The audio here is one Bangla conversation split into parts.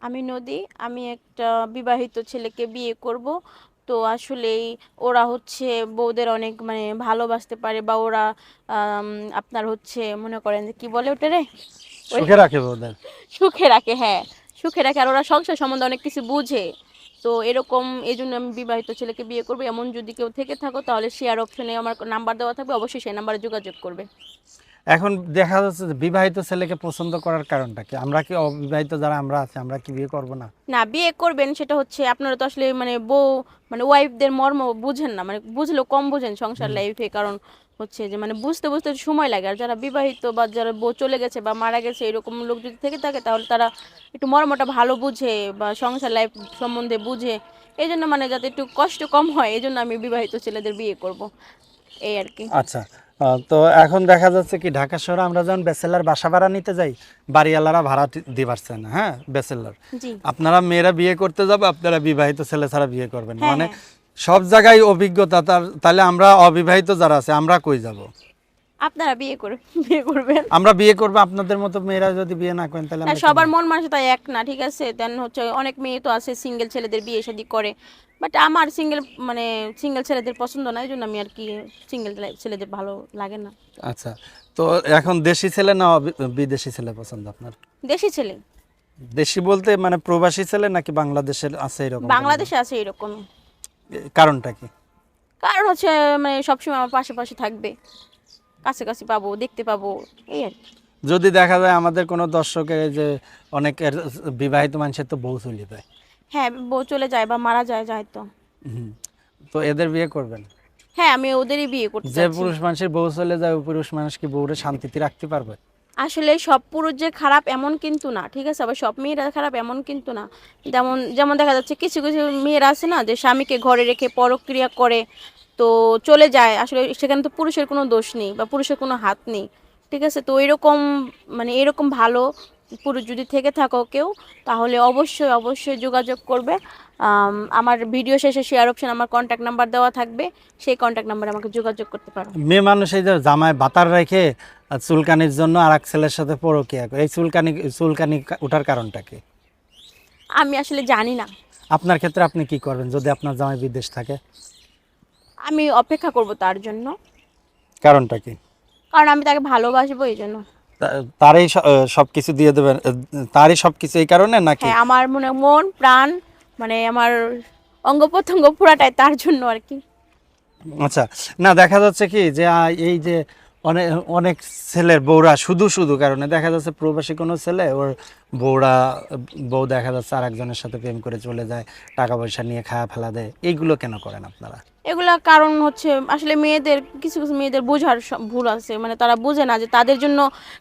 আমি নদী, আমি একটা বিবাহিত ছেলেকে বিয়ে করব। তো আসলেই ওরা হচ্ছে বউদের অনেক মানে ভালোবাসতে পারে, বা ওরা আম, আপনার হচ্ছে মনে করেন যে কি বলে ওটা রে, ওই সুখে রাখে ওদের। সুখে রাখে, হ্যাঁ সুখে রাখে, আর ওরা সংসার সম্বন্ধে অনেক কিছু বুঝে। তো এরকম এই জন্য আমি বিবাহিত ছেলেকে বিয়ে করবো। এমন যদি কেউ থেকে থাকো তাহলে শেয়ার অপশনে আমার নাম্বার দেওয়া থাকবে, অবশ্যই সেই নাম্বারে যোগাযোগ করবে। এখন দেখা যাচ্ছে যে বিবাহিত ছেলেকে পছন্দ করার কারণটা কি? আমরা কি অবিবাহিত যারা আমরা আছি আমরা কি বিয়ে করব না? না, বিয়ে করবেন সেটা হচ্ছে আপনারা তো আসলে মানে বউ মানে ওয়াইফদের মর্ম বুঝেন না, মানে বুঝলেও কম বুঝেন সংসার হুম। লাইফে। কারণ হচ্ছে যে মানে বুঝতে বুঝতে সময় লাগে। আর যারা বিবাহিত বা যারা বউ চলে গেছে বা মারা গেছে এরকম লোক যদি থেকে থাকে তাহলে তারা একটু মর্মটা ভালো বুঝে বা সংসার লাইফ সম্বন্ধে বুঝে। এই জন্য মানে যাতে একটু কষ্ট কম হয় এই জন্য আমি বিবাহিত ছেলেদের বিয়ে করব, এই আর কি। আচ্ছা, তো এখন দেখা যাচ্ছে কি ঢাকা শহরে আমরা যখন ব্যাচেলার বাসা ভাড়া নিতে যাই, বাড়িওয়ালারা ভাড়া দিতে পারছে না। হ্যাঁ, ব্যাচেলার জি। আপনারা মেয়েরা বিয়ে করতে যাবে, আপনারা বিবাহিত ছেলে ছাড়া বিয়ে করবেন না, হ্যাঁ মানে হ্যাঁ, সব জায়গায় অভিজ্ঞতা। তাহলে আমরা অবিবাহিত যারা আছে আমরা কই যাব? আপনারা বিয়ে করে বিয়ে করবেন। আমরা বিয়ে করবো, আপনাদের মতো মেয়েরা যদি বিয়ে না করেন তাহলে হ্যাঁ, আমরা সবার কেমন? মন মানসিকতা এক না, ঠিক আছে। দেন হচ্ছে অনেক মেয়ে তো আছে সিঙ্গেল ছেলেদের বিয়ে শাদী করে, বাট আমার সিঙ্গেল মানে সিঙ্গেল ছেলেদের পছন্দ না, এই জন্য আমি আর কি সিঙ্গেল ছেলেদের ভালো লাগে না। আচ্ছা, তো এখন দেশি ছেলে না বিদেশি ছেলে পছন্দ আপনার? দেশি ছেলে। দেশি বলতে মানে প্রবাসী ছেলে নাকি বাংলাদেশের আছে এরকম কোনো জন? বাংলাদেশে আছে এরকম। কারণটা কি? কারণ হচ্ছে মানে সবসময় আমার পাশাপাশি থাকবে, কাছাকাছি পাবো, দেখতে পাবো, এই আর কি। যদি দেখা যায় আমাদের কোনো দর্শকের এই যে অনেকের বিবাহিত মানুষের তো বউ চলে যায়। হ্যাঁ, বউ চলে যায় বা মারা যায় যায় তো। হুম, তো এদের বিয়ে করবেন? হ্যাঁ, আমি ওদেরই বিয়ে করতে যে চাচ্ছি। পুরুষ মানুষের বউ চলে যায় ওই পুরুষ মানুষ কি বউরে শান্তিতে রাখতে পারবে? আসলে সব পুরুষ যে খারাপ এমন কিন্তু না, ঠিক আছে, আবার সব মেয়েরা খারাপ এমন কিন্তু না। যেমন যেমন দেখা যাচ্ছে কিছু কিছু মেয়েরা আছে না, যে স্বামীকে ঘরে রেখে পরক্রিয়া করে তো চলে যায়, আসলে সেখানে তো পুরুষের কোনো দোষ নেই বা পুরুষের কোনো হাত নেই, ঠিক আছে। তো এরকম মানে এরকম ভালো পুরুষ যদি থেকে থাকো কেউ, তাহলে অবশ্যই অবশ্যই যোগাযোগ করবে। আমার ভিডিও শেষে শেয়ার অপশন আমার কন্ট্যাক্ট নাম্বার দেওয়া থাকবে, সেই কন্ট্যাক্ট নাম্বারে আমাকে যোগাযোগ করতে পারো। মেয়ে মানুষ এই যে জামায় বাতার রেখে চুলকানির জন্য আর এক ছেলের সাথে পরকীয়া করে, এই চুলকানি ওঠার কারণটা কি? আমি আসলে জানি না। আপনার ক্ষেত্রে আপনি কি করবেন যদি আপনার জামাই বিদেশ থাকে? আমি অপেক্ষা করব তার জন্য, কারণটা কি? কারণ আমি তাকে ভালোবাসবো এই জন্য। তারই সবকিছু দিয়ে দেবেন? তারই সবকিছু এই কারণে নাকি? হ্যাঁ, আমার মনে মন প্রাণ মানে আমার অঙ্গ প্রত্যঙ্গ পুরাটাই তার জন্য আর কি। আচ্ছা, না দেখা যাচ্ছে কি যে এই যে অনেক অনেক ছেলের বউরা শুধু শুধু কারণে দেখা যাচ্ছে প্রবাসী কোনো ছেলে ওর বউরা বউ দেখা যাচ্ছে আর একজনের সাথে প্রেম করে চলে যায়, টাকা পয়সা নিয়ে খাওয়া ফেলা দেয়, এইগুলো কেন করেন আপনারা? এগুলা কারণ হচ্ছে আসলে মেয়েদের কিছু কিছু মেয়েদের বোঝার ভুল আছে, মানে তারা বোঝে না যে তাদের জন্য,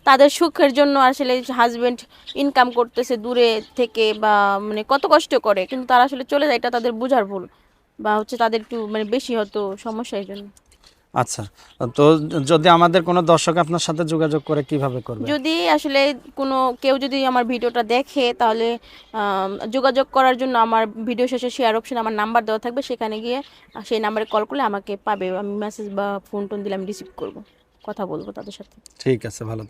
তাদের সুখের জন্য আসলে হাজবেন্ড ইনকাম করতেছে দূরে থেকে বা মানে কত কষ্ট করে, কিন্তু তারা আসলে চলে যায়, এটা তাদের বোঝার ভুল, বা হচ্ছে তাদের একটু মানে বেশি হয়তো সমস্যা এই জন্য। আচ্ছা, তো যদি আমাদের কোনো দর্শক আপনার সাথে যোগাযোগ করে কিভাবে করবে? যদি আসলে কোনো কেউ যদি আমার ভিডিওটা দেখে তাহলে যোগাযোগ করার জন্য আমার ভিডিও শেষে শেয়ার অপশন আমার নাম্বার দেওয়া থাকবে, সেখানে গিয়ে সেই নাম্বারে কল করলে আমাকে পাবে, আমি মেসেজ বা ফোন টোন দিলে আমি রিসিভ করব, কথা বলবো তাদের সাথে। ঠিক আছে, ভালো থাকবেন।